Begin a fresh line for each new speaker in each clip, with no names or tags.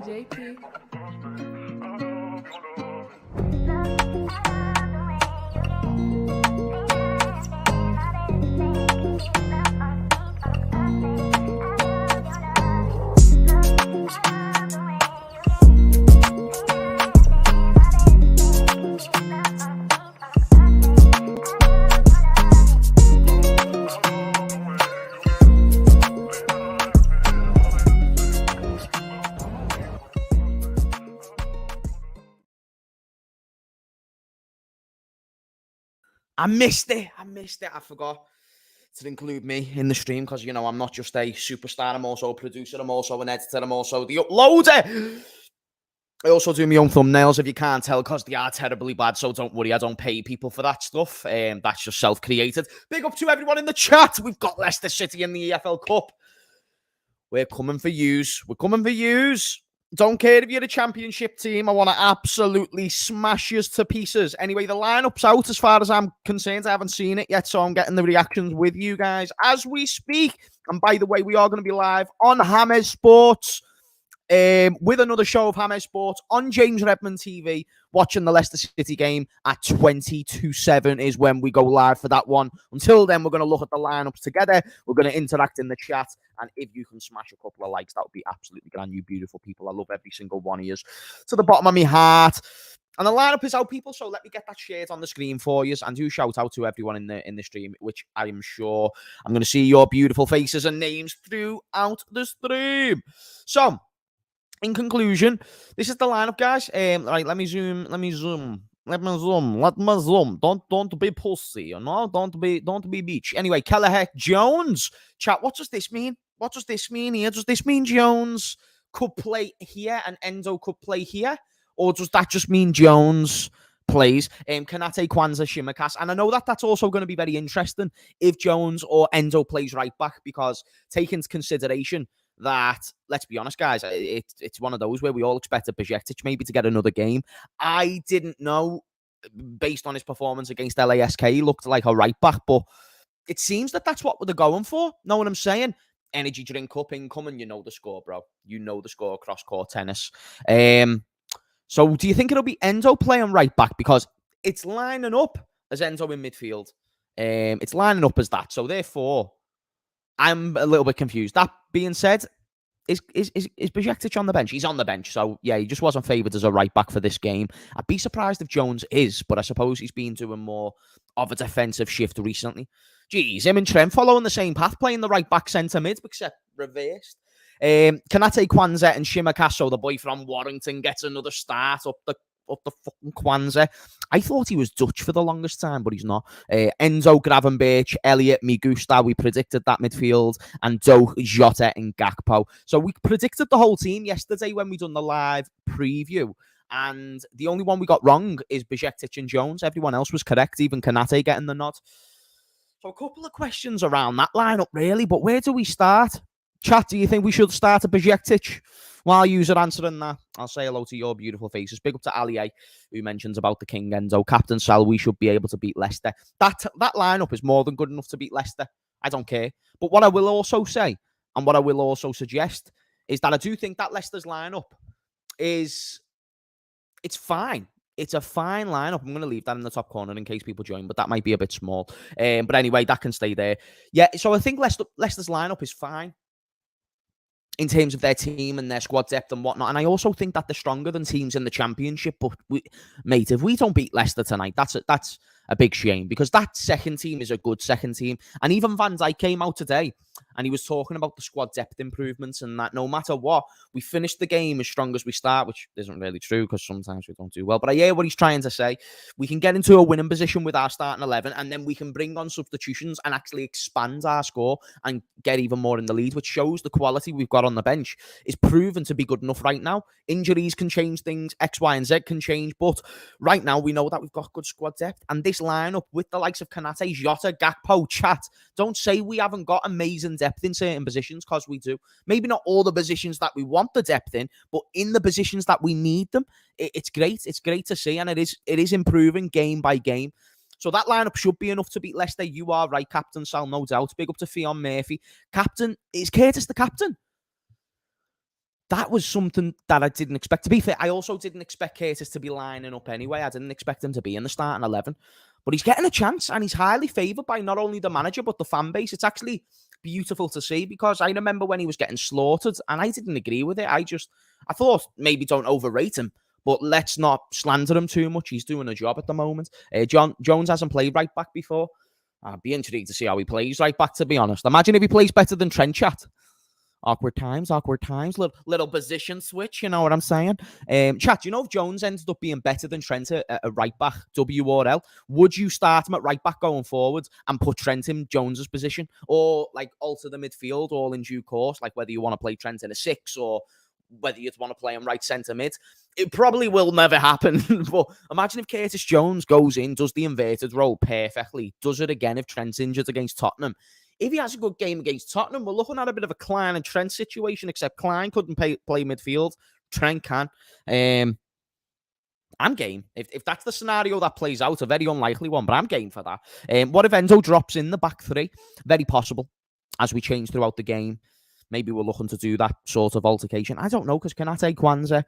JP.
I missed it. I forgot to include me in the stream because, you know, I'm not just a superstar. I'm also a producer. I'm also an editor. I'm also the uploader. I also do my own thumbnails, if you can't tell, because they are terribly bad. So don't worry, I don't pay people for that stuff. That's just self-created. Big up to everyone in the chat. We've got Leicester City in the EFL Cup. We're coming for yous. We're coming for yous. Don't care if you're a championship team. I want to absolutely smash you to pieces. Anyway, the lineup's out as far as I'm concerned. I haven't seen it yet, so I'm getting the reactions with you guys as we speak. And by the way, we are going to be live on Hamez Sports with another show of Hamez Sports on James Redmond TV, watching the Leicester City game at 20-7 is when we go live for that one. Until then, we're going to look at the lineups together. We're going to interact in the chat. And if you can smash a couple of likes, that would be absolutely grand, you beautiful people. I love every single one of you to the bottom of my heart. And the lineup is out, people, so let me get that shared on the screen for you. And do shout out to everyone in the stream, which I am sure I'm going to see your beautiful faces and names throughout the stream. So, in conclusion, this is the lineup, guys. Right, let me zoom. Don't be pussy, you know. Don't be bitch. Anyway, Kelleher Jones. Chat, what does this mean? What does this mean here? Does this mean Jones could play here and Endo could play here? Or does that just mean Jones plays? Konate, Kwanzaa, Shimaka's. And I know that that's also going to be very interesting if Jones or Endo plays right back, because taking into consideration that, let's be honest, guys, it's one of those where we all expected Bajcetic maybe to get another game. I didn't know, based on his performance against LASK, he looked like a right back, but it seems that that's what they're going for. Know what I'm saying? Energy drink up incoming. You know the score, bro. You know the score, cross-court tennis. So do you think it'll be Endo playing right back? Because it's lining up as Endo in midfield. It's lining up as that. So therefore, I'm a little bit confused. That being said, is Bajcetic on the bench? He's on the bench. So, yeah, he just wasn't favoured as a right back for this game. I'd be surprised if Jones is, but I suppose he's been doing more of a defensive shift recently. Jeez, him and Trent following the same path, playing the right back centre mid, except reversed. Konate, Kwanzaa and Shimaka's, the boy from Warrington, gets another start up the fucking Kwanzaa. I thought he was Dutch for the longest time, but he's not. Enzo, Gravenberch, Elliott, Migusta, we predicted that midfield, and Doak, Jota and Gakpo. So we predicted the whole team yesterday when we done the live preview, and the only one we got wrong is Bajcetic and Jones. Everyone else was correct, even Konate getting the nod. So a couple of questions around that lineup, really, but where do we start? Chat, do you think we should start at Bajcetic? While you're answering that, I'll say hello to your beautiful faces. Big up to Ali A, who mentions about the King Enzo. Captain Sal, we should be able to beat Leicester. That lineup is more than good enough to beat Leicester. I don't care. But what I will also say, and what I will also suggest, is that I do think that Leicester's lineup it's fine. It's a fine lineup. I'm going to leave that in the top corner in case people join, but that might be a bit small. But anyway, that can stay there. Yeah, so I think Leicester's lineup is fine in terms of their team and their squad depth and whatnot. And I also think that they're stronger than teams in the Championship. But, mate, if we don't beat Leicester tonight, that's a big shame, because that second team is a good second team. And even Van Dijk came out today and he was talking about the squad depth improvements and that no matter what, we finish the game as strong as we start, which isn't really true because sometimes we don't do well. But I hear what he's trying to say. We can get into a winning position with our starting 11 and then we can bring on substitutions and actually expand our score and get even more in the lead, which shows the quality we've got on the bench is proven to be good enough right now. Injuries can change things, X, Y, and Z can change, but right now we know that we've got good squad depth. And this lineup with the likes of Konate, Jota, Gakpo, Chat, don't say we haven't got amazing depth in certain positions, because we do. Maybe not all the positions that we want the depth in, but in the positions that we need them, it's great. It's great to see, and it is improving game by game. So that lineup should be enough to beat Leicester. You are right, Captain Sal, no doubt. Big up to Fionn Murphy. Captain, is Curtis the captain? that was something that I didn't expect. To be fair, I also didn't expect Curtis to be lining up anyway. I didn't expect him to be in the starting 11. But he's getting a chance, and he's highly favoured by not only the manager, but the fan base. It's actually beautiful to see, because I remember when he was getting slaughtered, and I didn't agree with it. I thought maybe don't overrate him, but let's not slander him too much. He's doing a job at the moment. Jones hasn't played right back before. I'd be intrigued to see how he plays right back, to be honest. Imagine if he plays better than Trent, chat. Awkward times, little position switch, you know what I'm saying? Chat, you know, if Jones ended up being better than Trent at right back, WRL, would you start him at right back going forward and put Trent in Jones's position? Or, like, alter the midfield all in due course, like whether you want to play Trent in a 6 or whether you want to play him right centre mid? It probably will never happen. But imagine if Curtis Jones goes in, does the inverted role perfectly, does it again if Trent's injured against Tottenham. If he has a good game against Tottenham, we're looking at a bit of a Klein and Trent situation, except Klein couldn't play midfield. Trent can. I'm game. If that's the scenario that plays out, a very unlikely one, but I'm game for that. What if Enzo drops in the back three? Very possible, as we change throughout the game. Maybe we're looking to do that sort of altercation. I don't know, because Konate, Kwanzaa...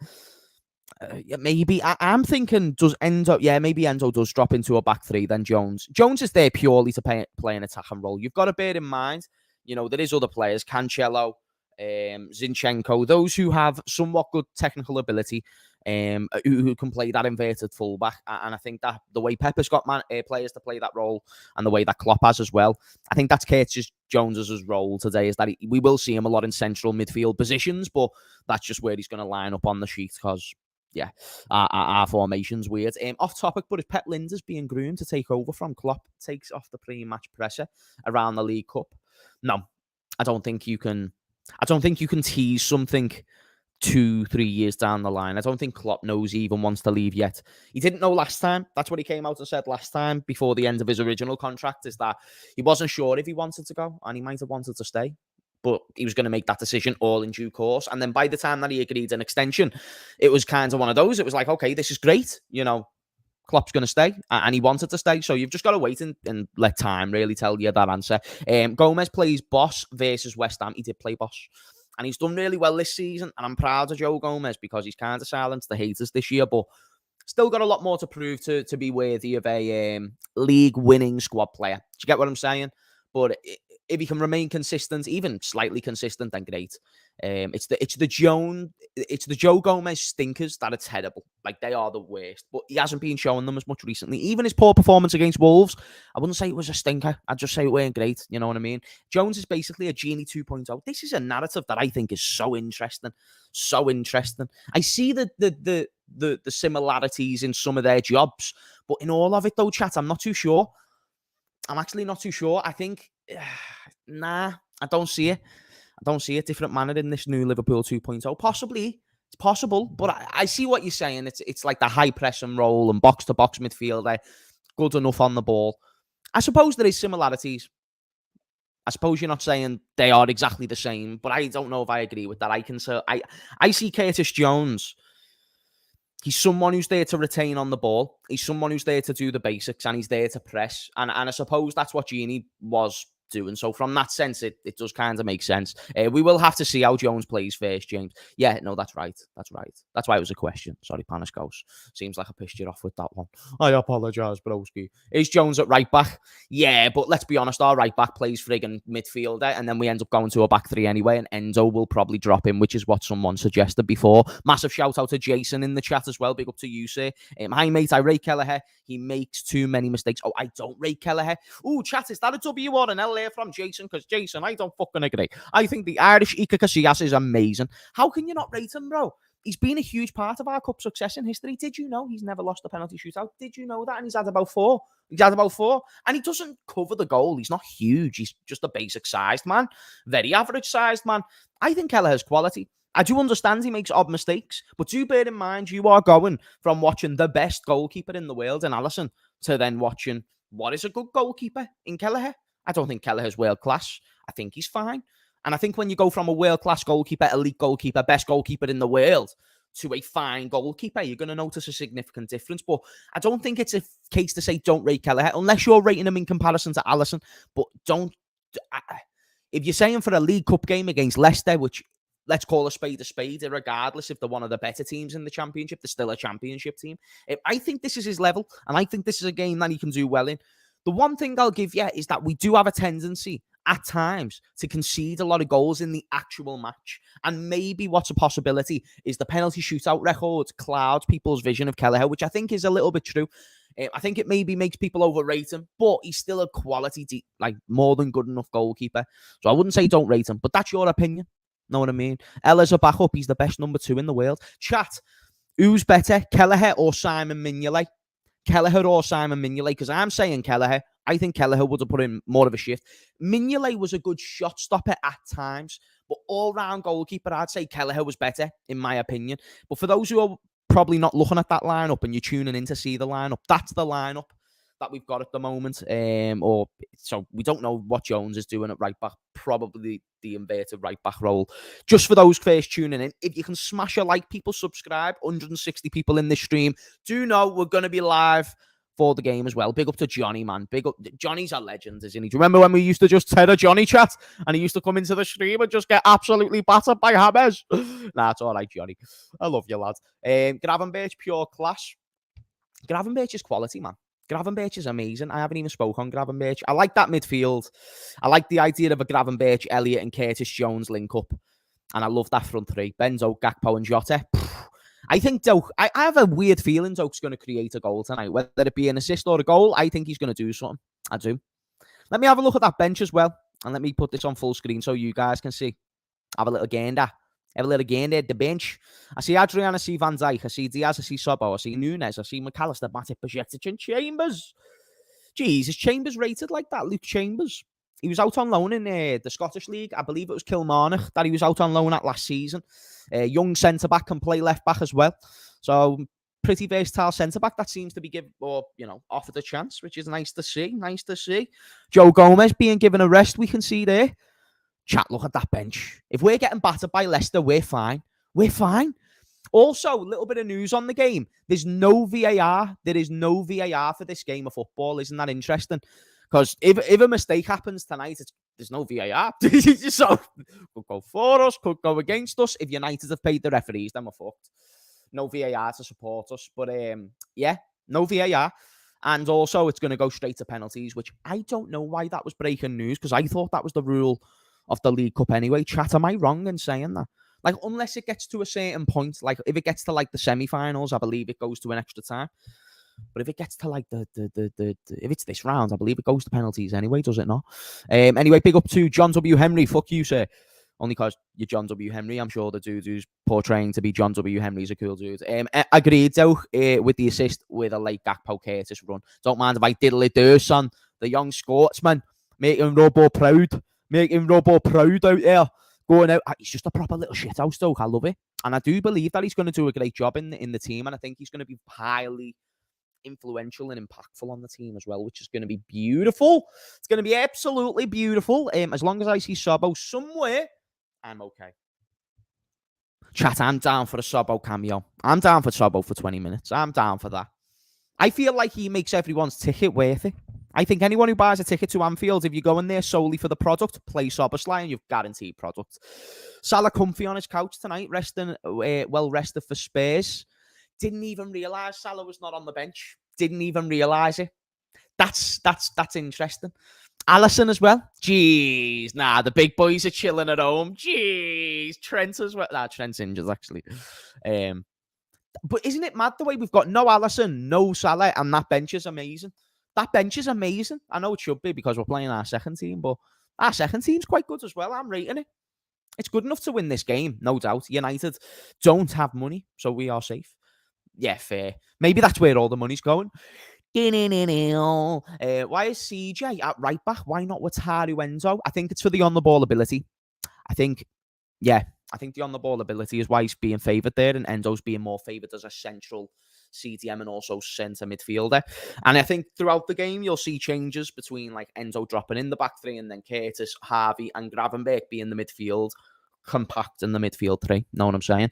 maybe I'm thinking maybe Enzo does drop into a back three, then Jones is there purely to play an attacking role. You've got to bear in mind, you know, there is other players, Cancelo, Zinchenko, those who have somewhat good technical ability, who can play that inverted fullback. And I think that the way Pep has got players to play that role, and the way that Klopp has as well, I think that's Curtis Jones's role today, is that we will see him a lot in central midfield positions, but that's just where he's going to line up on the sheet, because our formation's weird. Off topic, but if Pep Lijnders being groomed to take over from Klopp takes off the pre-match pressure around the League Cup? No, I don't think you can tease something 2-3 years down the line. I don't think Klopp knows he even wants to leave yet. He didn't know last time. That's what he came out and said last time before the end of his original contract, is that he wasn't sure if he wanted to go, and he might have wanted to stay, but he was going to make that decision all in due course. And then by the time that he agreed an extension, it was kind of one of those. It was like, okay, this is great. You know, Klopp's going to stay, and he wanted to stay. So you've just got to wait and let time really tell you that answer. Gomez plays boss versus West Ham. He did play boss, and he's done really well this season. And I'm proud of Joe Gomez, because he's kind of silenced the haters this year, but still got a lot more to prove to be worthy of a league-winning squad player. Do you get what I'm saying? But if he can remain consistent, even slightly consistent, then great. It's the Joe Gomez stinkers that are terrible. Like, they are the worst. But he hasn't been showing them as much recently. Even his poor performance against Wolves, I wouldn't say it was a stinker. I'd just say it weren't great. You know what I mean? Jones is basically a Genie 2.0. This is a narrative that I think is so interesting. So interesting. I see the similarities in some of their jobs, but in all of it, though, chat, I'm not too sure. I'm actually not too sure. I think, I don't see it. I don't see a different manner in this new Liverpool 2.0. Possibly, it's possible, but I see what you're saying. It's like the high press and roll and box-to-box midfielder, good enough on the ball. I suppose there is similarities. I suppose you're not saying they are exactly the same, but I don't know if I agree with that. I see Curtis Jones. He's someone who's there to retain on the ball. He's someone who's there to do the basics, and he's there to press. And I suppose that's what Genie was doing. So from that sense, it does kind of make sense. We will have to see how Jones plays first, James. Yeah, no, that's right. That's right. That's why it was a question. Sorry, Panaskos. Seems like I pissed you off with that one. I apologise, broski. Is Jones at right back? Yeah, but let's be honest, our right back plays friggin' midfielder, and then we end up going to a back three anyway, and Enzo will probably drop in, which is what someone suggested before. Massive shout out to Jason in the chat as well. Big up to you, sir. Hi, mate. I rate Kelleher. He makes too many mistakes. Oh, I don't rate Kelleher. Ooh, chat, is that a W or an L there from Jason? Because Jason, I don't fucking agree. I think the Irish Iker Casillas is amazing. How can you not rate him, bro? He's been a huge part of our cup success in history. Did you know he's never lost a penalty shootout? Did you know that? And he's had about four. And he doesn't cover the goal. He's not huge. He's just a basic sized man. Very average sized man. I think Kelleher has quality. I do understand he makes odd mistakes, but do bear in mind you are going from watching the best goalkeeper in the world in Alisson to then watching what is a good goalkeeper in Kelleher. I don't think Kelleher's world class. I think he's fine. And I think when you go from a world-class goalkeeper, elite goalkeeper, best goalkeeper in the world, to a fine goalkeeper, you're going to notice a significant difference. But I don't think it's a case to say don't rate Kelleher, unless you're rating him in comparison to Alisson. But don't... If you're saying for a League Cup game against Leicester, which let's call a spade, regardless if they're one of the better teams in the championship, they're still a championship team. I think this is his level, and I think this is a game that he can do well in. The one thing I'll give you is that we do have a tendency at times to concede a lot of goals in the actual match. And maybe what's a possibility is the penalty shootout record clouds people's vision of Kelleher, which I think is a little bit true. I think it maybe makes people overrate him, but he's still a quality, more than good enough goalkeeper. So I wouldn't say don't rate him, but that's your opinion. Know what I mean? Ella's a backup. He's the best number 2 in the world. Chat, who's better, Kelleher or Simon Mignolet? Kelleher or Simon Mignolet? Because I'm saying Kelleher. I think Kelleher would have put in more of a shift. Mignolet was a good shot stopper at times, but all-round goalkeeper, I'd say Kelleher was better, in my opinion. But for those who are probably not looking at that lineup and you're tuning in to see the lineup, that's the lineup that we've got at the moment. So we don't know what Jones is doing at right back, probably the inverted right back role. Just for those first tuning in, if you can smash a like, people subscribe, 160 people in this stream. Do know we're going to be live for the game as well. Big up to Johnny, man. Big up. Johnny's a legend, isn't he? Do you remember when we used to just tether Johnny, chat? And he used to come into the stream and just get absolutely battered by Hamez. Nah, it's all right, Johnny. I love you, lad. Gravenberch, pure class. Gravenberch is quality, man. Gravenberch is amazing. I haven't even spoke on Gravenberch. I like that midfield. I like the idea of a Gravenberch, Elliott and Curtis Jones link up. And I love that front three. Benzo, Gakpo and Jota. I think Doak, I have a weird feeling Doak's going to create a goal tonight. Whether it be an assist or a goal, I think he's going to do something. I do. Let me have a look at that bench as well. And let me put this on full screen so you guys can see. Have a little gander. Have a little gander at the bench. I see Adrian, I see Van Dijk, I see Diaz, I see Sobo, I see Nunes, I see McAllister, Matip, Bajcetic and Chambers. Jeez, is Chambers rated like that? Luke Chambers. He was out on loan in the Scottish League. I believe it was Kilmarnock that he was out on loan at last season. Young centre-back, can play left-back as well. So, pretty versatile centre-back that seems to be offered a chance, which is nice to see. Nice to see. Joe Gomez being given a rest, we can see there. Chat, look at that bench. If we're getting battered by Leicester, we're fine. We're fine. Also, a little bit of news on the game. There's no VAR. There is no VAR for this game of football. Isn't that interesting? Because if a mistake happens tonight, there's no VAR. So, could go for us, could go against us. If United have paid the referees, then we're fucked. No VAR to support us. But, yeah, no VAR. And also, it's going to go straight to penalties, which I don't know why that was breaking news, because I thought that was the rule of the League Cup anyway. Chat, am I wrong in saying that? Like, unless it gets to a certain point, like, if it gets to, like, the semi-finals, I believe it goes to an extra time. But if it gets to like if it's this round, I believe it goes to penalties anyway, does it not? Anyway, big up to John W. Henry. Fuck you, sir. Only because you're John W. Henry. I'm sure the dude who's portraying to be John W. Henry is a cool dude. Agreed, though, with the assist with a late Gakpo Curtis run. Don't mind if I diddle it there, son. The young Scotsman. Making Robbo proud. Making Robbo proud out there. Going out. He's just a proper little shithouse, though. I love it. And I do believe that he's going to do a great job in the team. And I think he's going to be highly influential and impactful on the team as well, which is going to be beautiful. It's going to be absolutely beautiful. As long as I see Sobo somewhere, I'm okay. Chat, I'm down for a Sobo cameo. I'm down for Sobo for 20 minutes. I'm down for that. I feel like he makes everyone's ticket worth it. I think anyone who buys a ticket to Anfield, if you're going there solely for the product, play Soboslai and you've guaranteed product. Salah comfy on his couch tonight, resting, well rested for Spurs. Didn't even realise Salah was not on the bench. Didn't even realise it. That's interesting. Alisson as well. Jeez. Nah, the big boys are chilling at home. Jeez. Trent as well. Nah, Trent's injured, actually. But isn't it mad the way we've got no Alisson, no Salah, and that bench is amazing? That bench is amazing. I know it should be because we're playing our second team, but our second team's quite good as well. I'm rating it. It's good enough to win this game, no doubt. United don't have money, so we are safe. Yeah, fair. Maybe that's where all the money's going. Why is CJ at right back? Why not Wataru Enzo? I think it's for the on-the-ball ability. I think the on-the-ball ability is why he's being favoured there, and Enzo's being more favoured as a central CDM and also centre midfielder. And I think throughout the game, you'll see changes between like Enzo dropping in the back three and then Curtis, Harvey and Gravenberch being the midfield, compact in the midfield three. Know what I'm saying?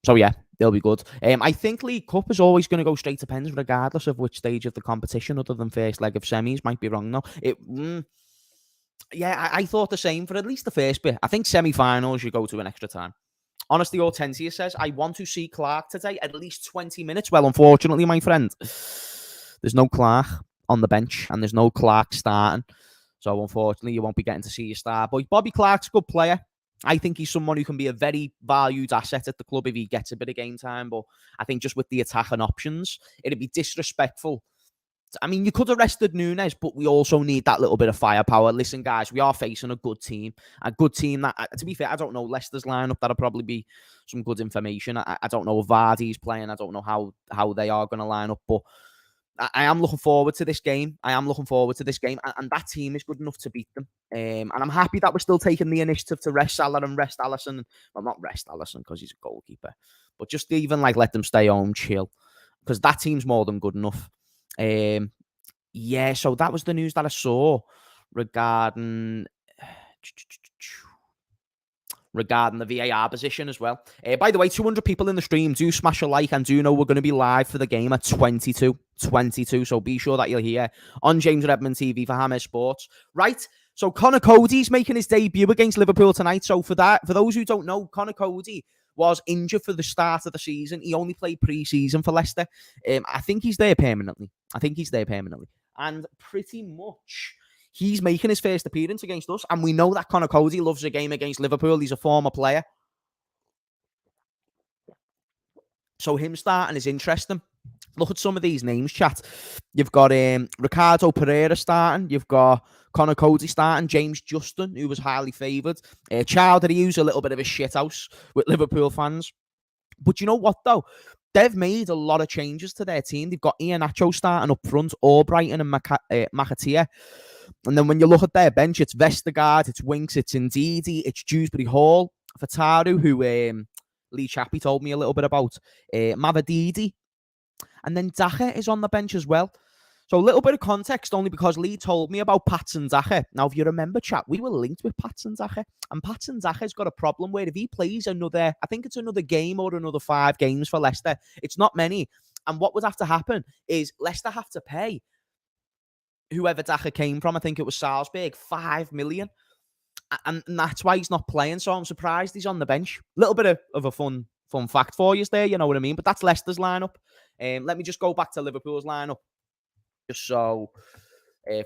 So yeah, they'll be good. I think League Cup is always going to go straight to pens, regardless of which stage of the competition, other than first leg of semis. Might be wrong though. Yeah, I thought the same for at least the first bit. I think semi-finals you go to an extra time. Honestly, Hortensia says, I want to see Clark today, at least 20 minutes. Well, unfortunately, my friend, there's no Clark on the bench and there's no Clark starting. So, unfortunately, you won't be getting to see your star. But Bobby Clark's a good player. I think he's someone who can be a very valued asset at the club if he gets a bit of game time. But I think just with the attacking options, it'd be disrespectful. I mean, you could have rested Nunes, but we also need that little bit of firepower. Listen, guys, we are facing a good team that, to be fair, I don't know Leicester's lineup. That'll probably be some good information. I don't know if Vardy's playing. I don't know how they are going to line up, but I am looking forward to this game. And that team is good enough to beat them. And I'm happy that we're still taking the initiative to rest Salah and rest Alisson. Well, not rest Alisson because he's a goalkeeper, but just even like let them stay home, chill, because that team's more than good enough. Yeah, so that was the news that I saw regarding the VAR position as well. By the way, 200 people in the stream. Do smash a like and do know we're going to be live for the game at 22. So be sure that you're here on James Redmond TV for Hamez Sports. Right, so Connor Cody's making his debut against Liverpool tonight. So for those who don't know, Connor Cody was injured for the start of the season. He only played pre-season for Leicester. I think he's there permanently. And pretty much he's making his first appearance against us. And we know that Connor Cody loves a game against Liverpool. He's a former player. So him starting is interesting. Look at some of these names, chat. You've got Ricardo Pereira starting. You've got Connor Cody starting. James Justin, who was highly favoured. Chowdhury, who's a little bit of a shithouse with Liverpool fans. But you know what, though? They've made a lot of changes to their team. They've got Iheanacho starting up front, Albrighton and McAteer. And then when you look at their bench, it's Vestergaard, it's Winks, it's Ndidi, it's Dewsbury Hall, Fataru, who Lee Chappie told me a little bit about, Mavadidi. And then Daka is on the bench as well. So a little bit of context only because Lee told me about Patson Daka. Now, if you remember, chat, we were linked with Patson Daka. And Patson Daka's got a problem where if he plays another game or another 5 games for Leicester, it's not many. And what would have to happen is Leicester have to pay whoever Daka came from, I think it was Salzburg, 5 million. And that's why he's not playing. So I'm surprised he's on the bench. A little bit of a fun fact for you there, you know what I mean? But that's Leicester's lineup. Let me just go back to Liverpool's lineup. Just so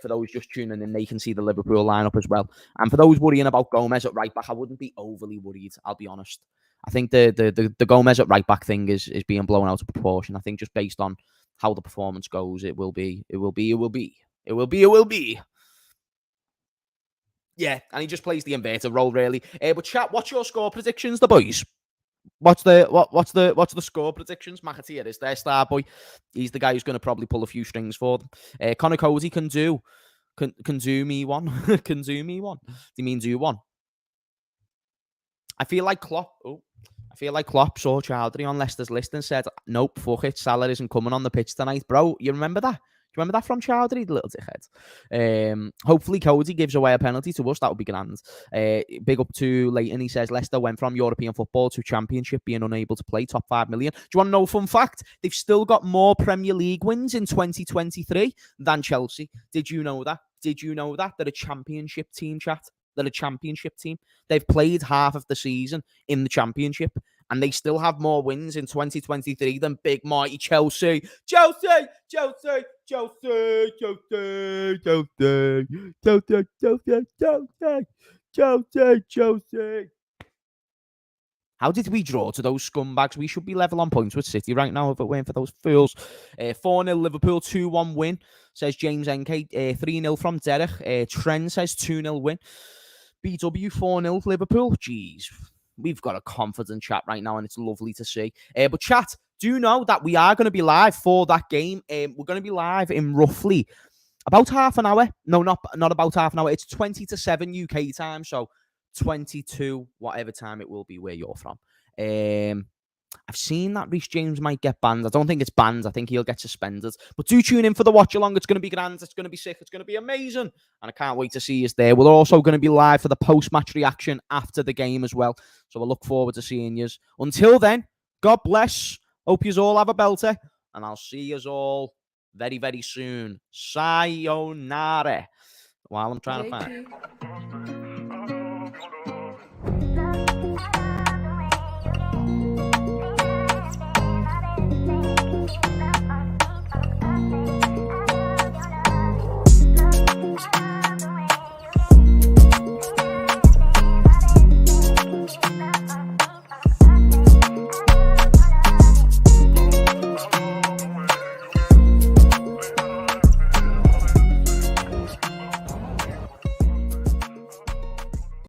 for those just tuning in, they can see the Liverpool lineup as well. And for those worrying about Gomez at right back, I wouldn't be overly worried, I'll be honest. I think the Gomez at right back thing is being blown out of proportion. I think just based on how the performance goes, it will be. Yeah, and he just plays the inverted role, really. But chat, what's your score predictions, the boys? What's the score predictions? McAteer is their star boy. He's the guy who's going to probably pull a few strings for them. Connor Cody can do me one. Can do me one. Do you mean do one? I feel like Klopp saw Chowdhury on Leicester's list and said, nope, fuck it, Salah isn't coming on the pitch tonight. Bro, you remember that? Do you remember that from Chowdhury, the little dickhead? Hopefully Cody gives away a penalty to us. That would be grand. Big up to Leighton. He says, Leicester went from European football to Championship, being unable to play top 5 million. Do you want to know a fun fact? They've still got more Premier League wins in 2023 than Chelsea. Did you know that? They're a Championship team, chat. They're a Championship team. They've played half of the season in the Championship, and they still have more wins in 2023 than big mighty Chelsea. Chelsea! How did we draw to those scumbags? We should be level on points with City right now if it weren't for those fools. 4-0 Liverpool, 2-1 win, says James NK. 3-0 from Derek. Trent says 2-0 win. BW 4-0 Liverpool. Jeez, we've got a confident chat right now, and it's lovely to see. But chat, do know that we are going to be live for that game. We're going to be live in roughly about half an hour. No, not about half an hour. It's 20 to 7 UK time, so 22, whatever time it will be where you're from. I've seen that Reece James might get banned. I don't think it's banned. I think he'll get suspended. But do tune in for the watch along. It's going to be grand. It's going to be sick. It's going to be amazing. And I can't wait to see you there. We're also going to be live for the post-match reaction after the game as well. So I look forward to seeing you. Until then, God bless. Hope you all have a belter. And I'll see you all very, very soon. Sayonara. while I'm trying to find it.